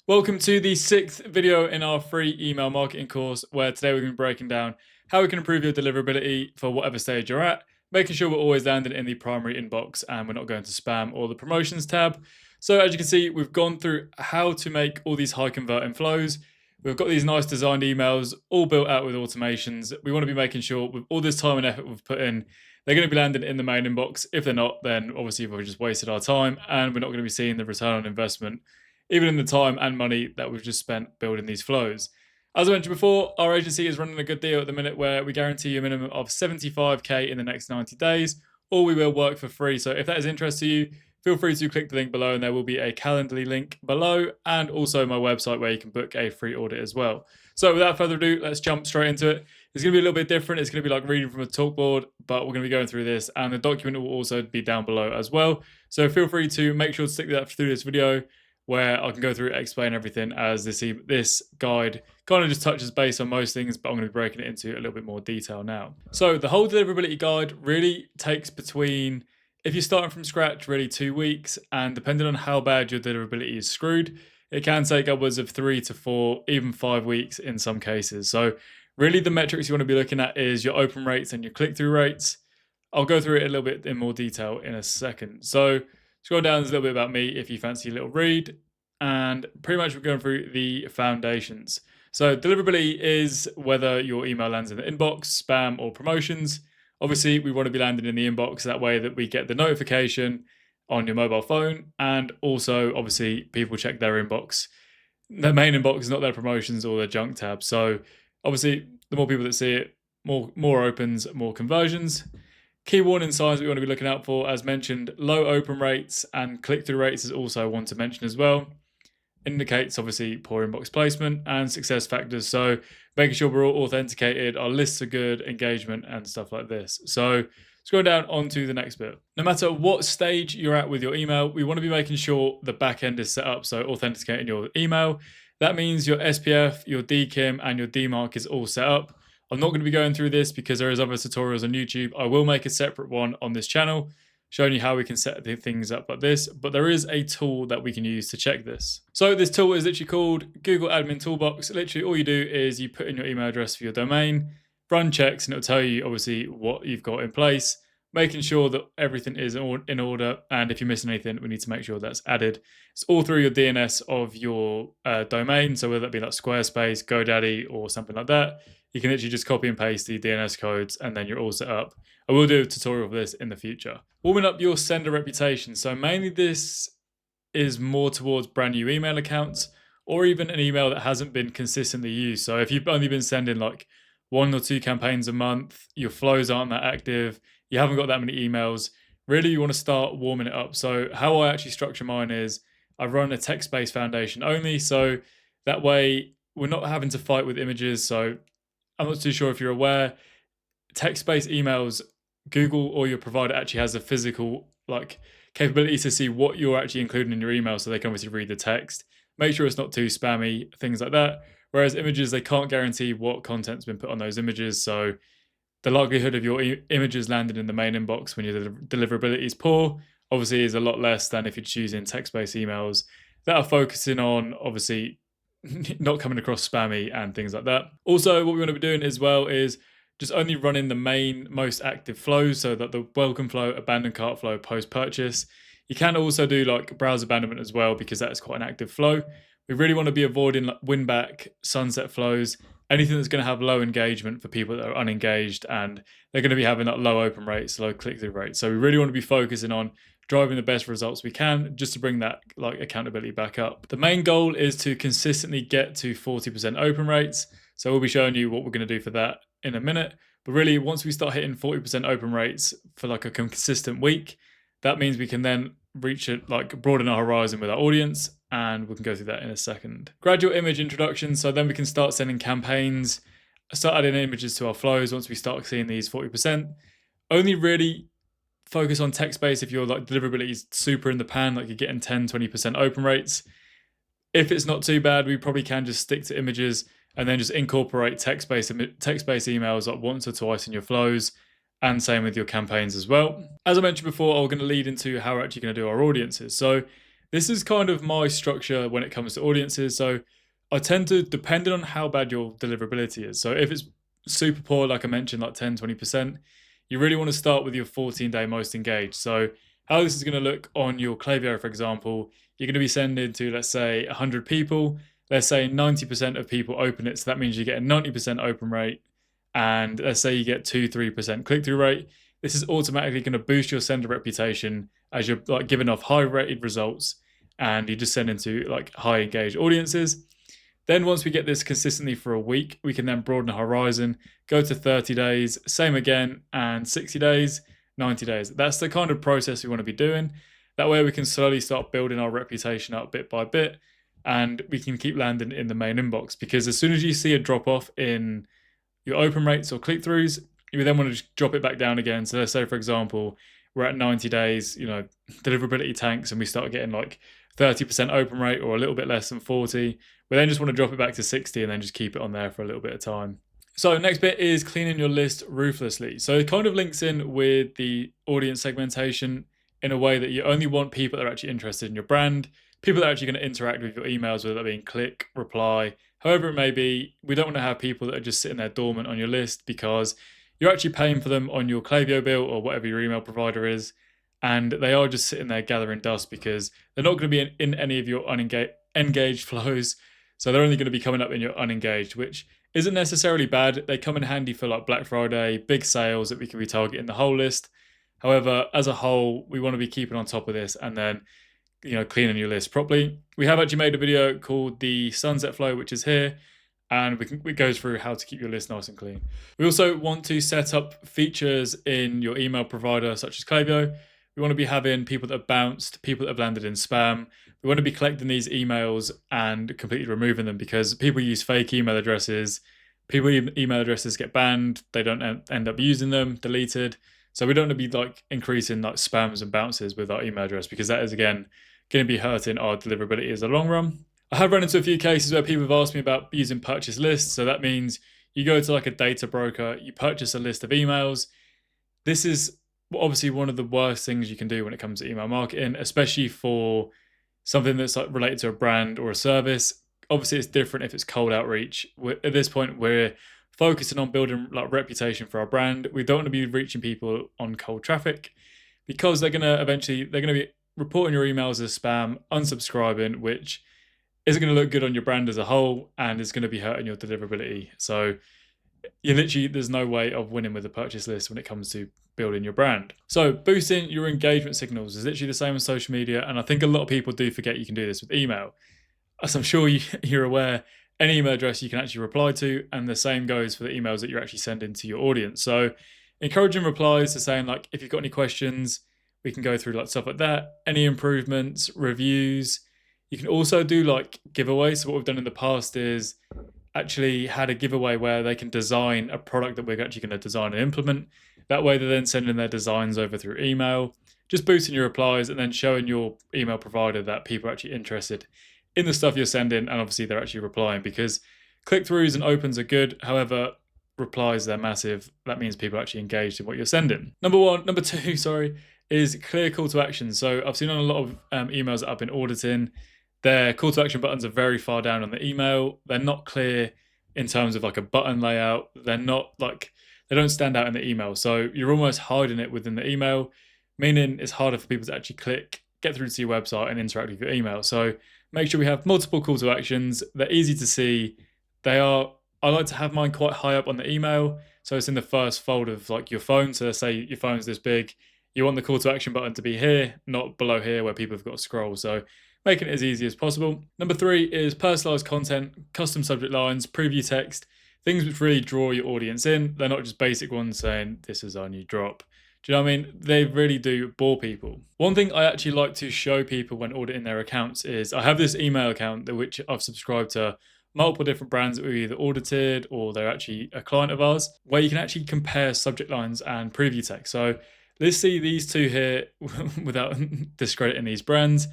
Welcome to the 6th video in our free email marketing course, where today we're going to be breaking down how we can improve your deliverability for whatever stage you're at, making sure we're always landing in the primary inbox and we're not going to spam or the promotions tab. So as you can see, we've gone through how to make all these high converting flows. We've got these nice designed emails all built out with automations. We want to be making sure with all this time and effort we've put in, they're going to be landing in the main inbox. If they're not, then obviously we've just wasted our time and we're not going to be seeing the return on investment, even in the time and money that we've just spent building these flows. As I mentioned before, our agency is running a good deal at the minute where we guarantee you a minimum of 75k in the next 90 days, or we will work for free. So if that is interest to you, feel free to click the link below and there will be a Calendly link below and also my website where you can book a free audit as well. So without further ado, let's jump straight into it. It's going to be a little bit different. It's going to be like reading from a talkboard, but we're going to be going through this and the document will also be down below as well. So feel free to make sure to stick with that through this video, where I can go through and explain everything, as this guide kind of just touches base on most things, but I'm going to be breaking it into a little bit more detail now. So the whole deliverability guide really takes between, if you're starting from scratch, really 2 weeks, and depending on how bad your deliverability is screwed, it can take upwards of 3 to 4, even 5 weeks in some cases. So really the metrics you want to be looking at is your open rates and your click-through rates. I'll go through it a little bit in more detail in a second. So scroll down, there's a little bit about me if you fancy a little read. And pretty much we're going through the foundations. So deliverability is whether your email lands in the inbox, spam, or promotions. Obviously, we want to be landing in the inbox. That way that we get the notification on your mobile phone. And also, obviously, people check their inbox. Their main inbox is not their promotions or their junk tab. So obviously, the more people that see it, more opens, more conversions. Key warning signs we want to be looking out for, as mentioned, low open rates and click-through rates is also one to mention as well. Indicates obviously poor inbox placement and success factors. So making sure we're all authenticated, our lists are good, engagement and stuff like this. So scroll down onto the next bit. No matter what stage you're at with your email, we want to be making sure the back end is set up. So authenticating your email. That means your SPF, your DKIM and your DMARC is all set up. I'm not going to be going through this because there is other tutorials on YouTube. I will make a separate one on this channel showing you how we can set things up like this, but there is a tool that we can use to check this. So this tool is literally called Google Admin Toolbox. Literally all you do is you put in your email address for your domain, run checks, and it'll tell you obviously what you've got in place, making sure that everything is in order. And if you're missing anything, we need to make sure that's added. It's all through your DNS of your domain. So whether that be like Squarespace, GoDaddy, or something like that, you can literally just copy and paste the DNS codes and then you're all set up. I will do a tutorial of this in the future. Warming up your sender reputation. So mainly this is more towards brand new email accounts or even an email that hasn't been consistently used. So if you've only been sending like 1 or 2 campaigns a month, your flows aren't that active, you haven't got that many emails, really you want to start warming it up. So how I actually structure mine is I run a text-based foundation only. So that way we're not having to fight with images. So I'm not too sure if you're aware, text-based emails, Google or your provider actually has a physical capability to see what you're actually including in your email, so they can obviously read the text, make sure it's not too spammy, things like that. Whereas images, they can't guarantee what content's been put on those images, so the likelihood of your images landing in the main inbox when your deliverability is poor obviously is a lot less than if you're choosing text-based emails that are focusing on obviously not coming across spammy and things like that. Also, what we want to be doing as well is just only running the main most active flows, so that the welcome flow, abandoned cart flow, post-purchase. You can also do like browse abandonment as well, because that's quite an active flow. We really want to be avoiding like win back, sunset flows, anything that's going to have low engagement for people that are unengaged and they're going to be having like low open rates, low click-through rates. So we really want to be focusing on driving the best results we can just to bring that like accountability back up. The main goal is to consistently get to 40% open rates. So we'll be showing you what we're going to do for that in a minute. But really, once we start hitting 40% open rates for like a consistent week, that means we can then reach it, like broaden our horizon with our audience, and we can go through that in a second. Gradual image introduction. So then we can start sending campaigns, start adding images to our flows once we start seeing these 40%. Only really focus on text-based if your like deliverability is super in the pan, like you're getting 10-20% open rates. If it's not too bad, we probably can just stick to images and then just incorporate text-based emails like once or twice in your flows, and same with your campaigns as well. As I mentioned before, I'm going to lead into how we're actually going to do our audiences. So This is kind of my structure when it comes to audiences. So I tend to, depending on how bad your deliverability is. So if it's super poor, like I mentioned, like 10, 20%, you really want to start with your 14-day most engaged. So how this is going to look on your Klaviyo, for example, you're going to be sending to, let's say, 100 people. Let's say 90% of people open it. So that means you get a 90% open rate. And let's say you get 2-3% click-through rate. This is automatically going to boost your sender reputation as you're like giving off high rated results and you just send into like high engaged audiences. Then once we get this consistently for a week, we can then broaden the horizon, go to 30 days, same again, and 60 days, 90 days. That's the kind of process we want to be doing. That way we can slowly start building our reputation up bit by bit, and we can keep landing in the main inbox, because as soon as you see a drop off in your open rates or click-throughs, you then want to just drop it back down again. So let's say, for example, we're at 90 days, deliverability tanks, and we start getting like 30% open rate or a little bit less than 40. We then just want to drop it back to 60 and then just keep it on there for a little bit of time. So next bit is cleaning your list ruthlessly. So it kind of links in with the audience segmentation in a way that you only want people that are actually interested in your brand, people that are actually going to interact with your emails, whether that being click, reply, however it may be. We don't want to have people that are just sitting there dormant on your list, because you're actually paying for them on your Klaviyo bill or whatever your email provider is, and they are just sitting there gathering dust because they're not going to be in any of your engaged flows. So they're only going to be coming up in your unengaged, which isn't necessarily bad. They come in handy for like Black Friday, big sales that we can be targeting the whole list. However, as a whole, we want to be keeping on top of this and then cleaning your list properly. We have actually made a video called the Sunset Flow, which is here, and it goes through how to keep your list nice and clean. We also want to set up features in your email provider, such as Klaviyo. We want to be having people that have bounced, people that have landed in spam. We want to be collecting these emails and completely removing them, because people use fake email addresses. People's email addresses get banned. They don't end up using them, deleted. So we don't want to be like increasing like spams and bounces with our email address, because that is, again, going to be hurting our deliverability in the long run. I have run into a few cases where people have asked me about using purchase lists. So that means you go to like a data broker, you purchase a list of emails. This is obviously one of the worst things you can do when it comes to email marketing, especially for something that's like related to a brand or a service. Obviously it's different if it's cold outreach. At this point, we're focusing on building like reputation for our brand. We don't want to be reaching people on cold traffic, because they're going to be reporting your emails as spam, unsubscribing, which isn't going to look good on your brand as a whole, and is going to be hurting your deliverability. So there's no way of winning with a purchase list when it comes to building your brand. So boosting your engagement signals is literally the same as social media, and I think a lot of people do forget you can do this with email. As I'm sure you're aware, any email address you can actually reply to, and the same goes for the emails that you're actually sending to your audience. So encouraging replies to saying like, if you've got any questions, we can go through like stuff like that, any improvements, reviews. You can also do like giveaways. So what we've done in the past is actually had a giveaway where they can design a product that we're actually going to design and implement. That way they're then sending their designs over through email, just boosting your replies and then showing your email provider that people are actually interested in the stuff you're sending, and obviously they're actually replying, because click-throughs and opens are good. However, replies, they're massive. That means people are actually engaged in what you're sending. Number two, is clear call to action. So I've seen on a lot of emails that I've been auditing, their call to action buttons are very far down on the email. They're not clear in terms of like a button layout. They're not like, they don't stand out in the email. So you're almost hiding it within the email, meaning it's harder for people to actually click, get through to your website and interact with your email. So make sure we have multiple call to actions. They're easy to see. I like to have mine quite high up on the email. So it's in the first fold of like your phone. So let's say your phone's this big. You want the call to action button to be here, not below here where people have got to scroll. So making it as easy as possible. Number 3 is personalized content, custom subject lines, preview text, things which really draw your audience in. They're not just basic ones saying, this is our new drop. Do you know what I mean? They really do bore people. One thing I actually like to show people when auditing their accounts is I have this email account which I've subscribed to multiple different brands that we've either audited or they're actually a client of ours, where you can actually compare subject lines and preview text. So let's see these two here without discrediting these brands.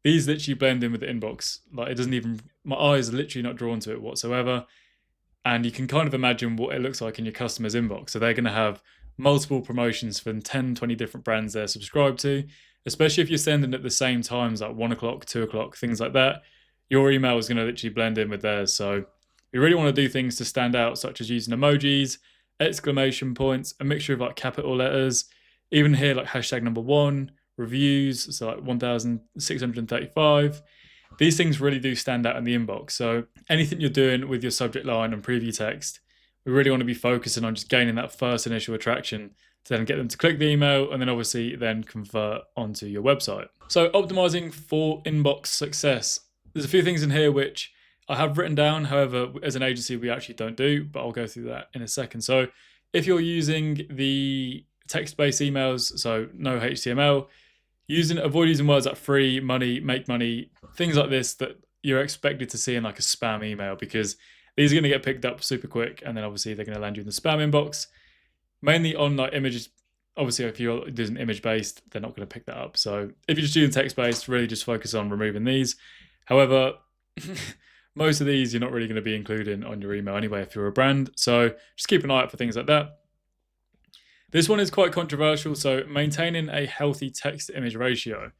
These literally blend in with the inbox. Like it doesn't even, my eyes are literally not drawn to it whatsoever. And you can kind of imagine what it looks like in your customer's inbox. So they're going to have multiple promotions from 10, 20 different brands they're subscribed to, especially if you're sending at the same times, like 1 o'clock, 2 o'clock, things like that. Your email is going to literally blend in with theirs. So you really want to do things to stand out, such as using emojis, exclamation points, a mixture of like capital letters, even here like #1, reviews, so like 1,635. These things really do stand out in the inbox. So anything you're doing with your subject line and preview text, we really want to be focusing on just gaining that first initial attraction to then get them to click the email and then obviously then convert onto your website. So optimizing for inbox success. There's a few things in here which I have written down. However, as an agency, we actually don't do, but I'll go through that in a second. So if you're using the text-based emails, so no HTML, avoid using words like free, money, make money, things like this that you're expected to see in like a spam email, because these are going to get picked up super quick, and then obviously they're going to land you in the spam inbox. Mainly on like images. Obviously, if you're using image-based, they're not going to pick that up. So if you're just doing text-based, really just focus on removing these. However, most of these you're not really going to be including on your email anyway if you're a brand. So just keep an eye out for things like that. This one is quite controversial. So maintaining a healthy text-to-image ratio.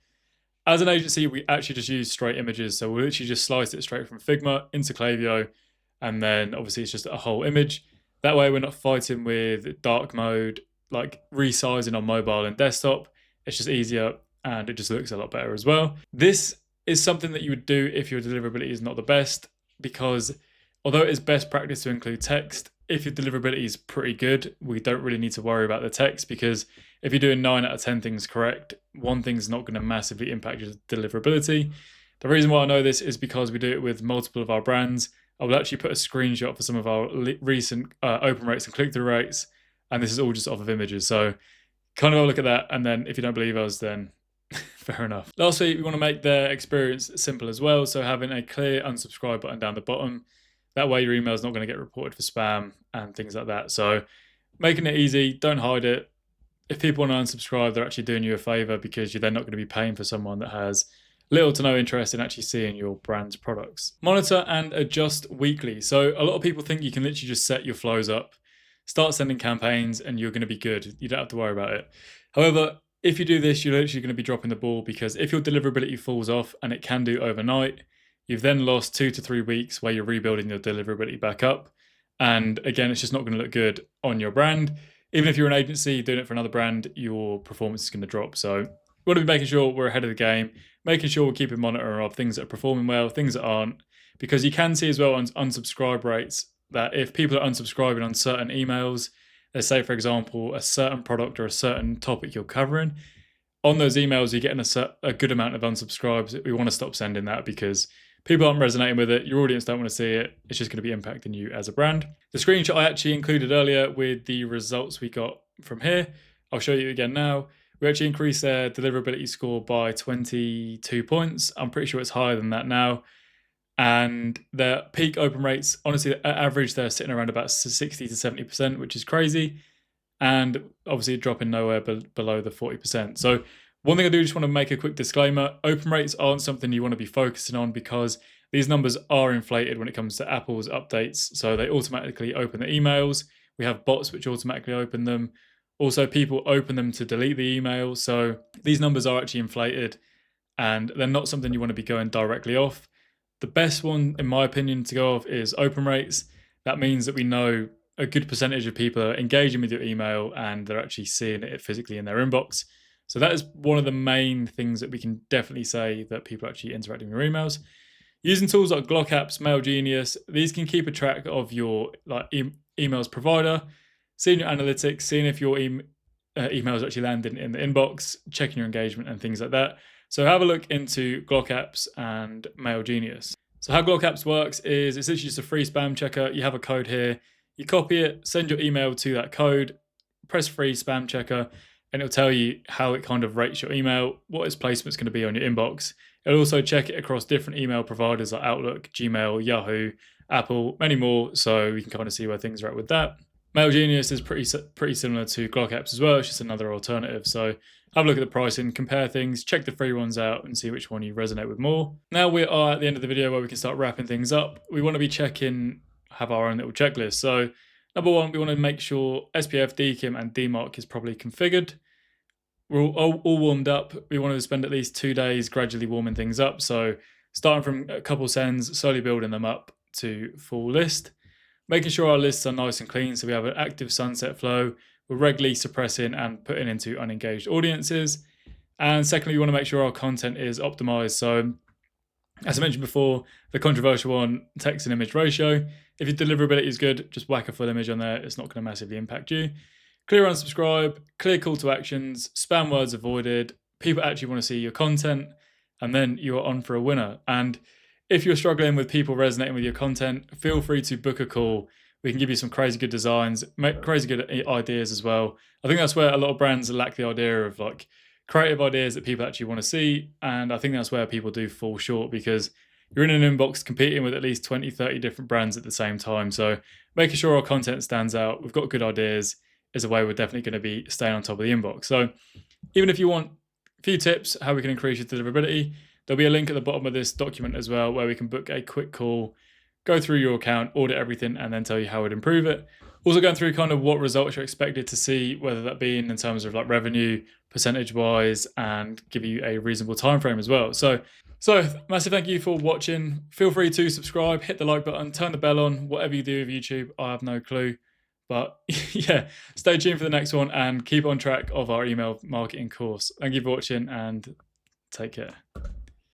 As an agency, we actually just use straight images. So we'll literally just slice it straight from Figma into Klaviyo. And then obviously it's just a whole image. That way we're not fighting with dark mode, like resizing on mobile and desktop. It's just easier and it just looks a lot better as well. This is something that you would do if your deliverability is not the best, because although it is best practice to include text, if your deliverability is pretty good, we don't really need to worry about the text, because if you're doing 9 out of 10 things correct, one thing's not going to massively impact your deliverability. The reason why I know this is because we do it with multiple of our brands. I will actually put a screenshot for some of our recent open rates and click-through rates, and this is all just off of images. So kind of have a look at that, and then if you don't believe us, then fair enough. Lastly, we want to make their experience simple as well. So having a clear unsubscribe button down the bottom. That way your email is not going to get reported for spam and things like that. So making it easy, don't hide it. If people want to unsubscribe, they're actually doing you a favor, because you're then not going to be paying for someone that has little to no interest in actually seeing your brand's products. Monitor and adjust weekly. So a lot of people think you can literally just set your flows up, start sending campaigns, and you're going to be good. You don't have to worry about it. However, if you do this, you're literally going to be dropping the ball, because if your deliverability falls off, and it can do overnight, you've then lost 2 to 3 weeks where you're rebuilding your deliverability back up. And again, it's just not going to look good on your brand. Even if you're an agency doing it for another brand, your performance is going to drop. So we want to be making sure we're ahead of the game, making sure we're keeping monitor of things that are performing well, things that aren't, because you can see as well on unsubscribe rates that if people are unsubscribing on certain emails, let's say, for example, a certain product or a certain topic you're covering, on those emails, you're getting a good amount of unsubscribes. We want to stop sending that, because people aren't resonating with it. Your audience don't want to see it. It's just going to be impacting you as a brand. The screenshot I actually included earlier with the results we got from here, I'll show you again now. We actually increased their deliverability score by 22 points. I'm pretty sure it's higher than that now. And their peak open rates, honestly, at average, they're sitting around about 60 to 70%, which is crazy. And obviously dropping nowhere below the 40%. So one thing I do just want to make a quick disclaimer. Open rates aren't something you want to be focusing on, because these numbers are inflated when it comes to Apple's updates. So they automatically open the emails. We have bots which automatically open them. Also, people open them to delete the email. So these numbers are actually inflated, and they're not something you want to be going directly off. The best one, in my opinion, to go off is open rates. That means that we know a good percentage of people are engaging with your email and they're actually seeing it physically in their inbox. So that is one of the main things that we can definitely say that people are actually interacting with your emails. Using tools like Glock Apps, Mail Genius, these can keep a track of your emails provider, seeing your analytics, seeing if your emails are actually landing in the inbox, checking your engagement and things like that. So have a look into Glock Apps and Mail Genius. So how Glock Apps works is it's literally just a free spam checker. You have a code here. You copy it, send your email to that code, press free spam checker, and it'll tell you how it kind of rates your email, what its placement's going to be on your inbox. It'll also check it across different email providers like Outlook, Gmail, Yahoo, Apple, many more, so we can kind of see where things are at with that. Mail Genius is pretty similar to Glock Apps as well. It's just another alternative. So have a look at the pricing, compare things, check the free ones out and see which one you resonate with more. Now we are at the end of the video where we can start wrapping things up. We want to be have our own little checklist. So Number one, we want to make sure SPF DKIM and DMARC is properly configured. We're all warmed up. We want to spend at least 2 days gradually warming things up. So starting from a couple sends, slowly building them up to full list. Making sure our lists are nice and clean, so we have an active sunset flow. We're regularly suppressing and putting into unengaged audiences. And secondly, we want to make sure our content is optimized. So as I mentioned before, the controversial one, text and image ratio. If your deliverability is good, just whack a full image on there. It's not going to massively impact you. Clear unsubscribe, clear call to actions, spam words avoided. People actually want to see your content, and then you are on for a winner. And if you're struggling with people resonating with your content, feel free to book a call. We can give you some crazy good designs, crazy good ideas as well. I think that's where a lot of brands lack the idea of like creative ideas that people actually want to see. And I think that's where people do fall short, because you're in an inbox competing with at least 20, 30 different brands at the same time. So making sure our content stands out, we've got good ideas, is a way we're definitely going to be staying on top of the inbox. So even if you want a few tips how we can increase your deliverability, there'll be a link at the bottom of this document as well, where we can book a quick call, go through your account, audit everything, and then tell you how we'd improve it. Also going through kind of what results you're expected to see, whether that be in terms of like revenue, percentage wise, and give you a reasonable time frame as well. So massive thank you for watching. Feel free to subscribe, hit the like button, turn the bell on, whatever you do with YouTube, I have no clue. But yeah, stay tuned for the next one and keep on track of our email marketing course. Thank you for watching and take care.